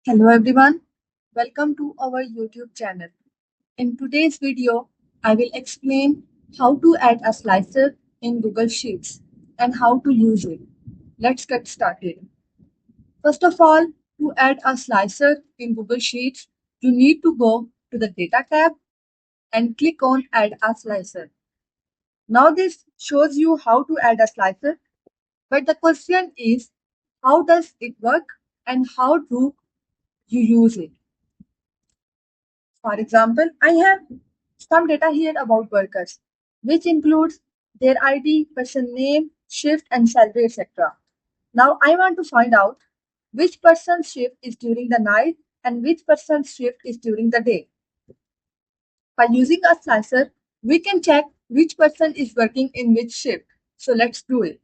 Hello everyone, welcome to our YouTube channel. In today's video, I will explain how to add a slicer in Google Sheets and how to use it. Let's get started. First of all, to add a slicer in Google Sheets, you need to go to the Data tab and click on Add a Slicer. Now this shows you how to add a slicer, but the question is, how does it work and how do you use it? For example, I have some data here about workers, which includes their ID, person name, shift, and salary, etc. Now I want to find out which person's shift is during the night and which person's shift is during the day. By using a slicer, we can check which person is working in which shift. So let's do it.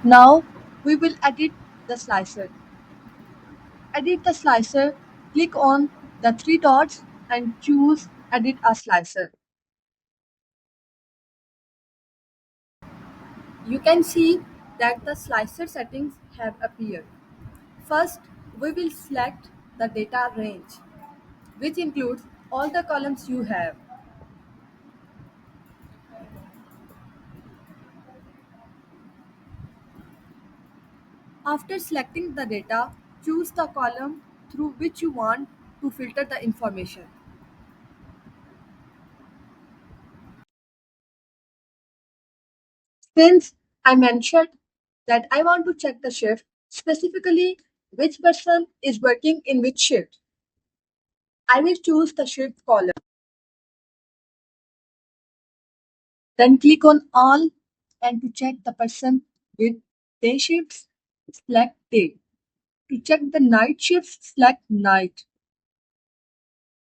Now we will edit the slicer. Edit the slicer, click on the three dots and choose Edit a Slicer. You can see that the slicer settings have appeared. First, we will select the data range, which includes all the columns you have. After selecting the data, choose the column through which you want to filter the information. Since I mentioned that I want to check the shift, specifically which person is working in which shift, I will choose the shift column. Then click on All, and to check the person with day shifts, select day. To check the night shifts, select night.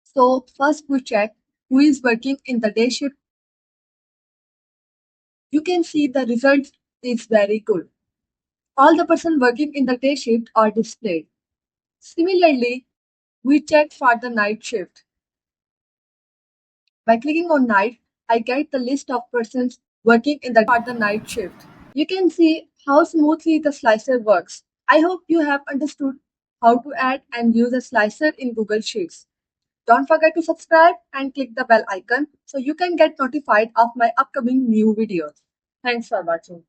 So first we check who is working in the day shift. You can see the result is very good. All the person working in the day shift are displayed. Similarly, we check for the night shift. By clicking on night, I get the list of persons working in the for the night shift. You can see how smoothly the slicer works. I hope you have understood how to add and use a slicer in Google Sheets. Don't forget to subscribe and click the bell icon so you can get notified of my upcoming new videos. Thanks for watching.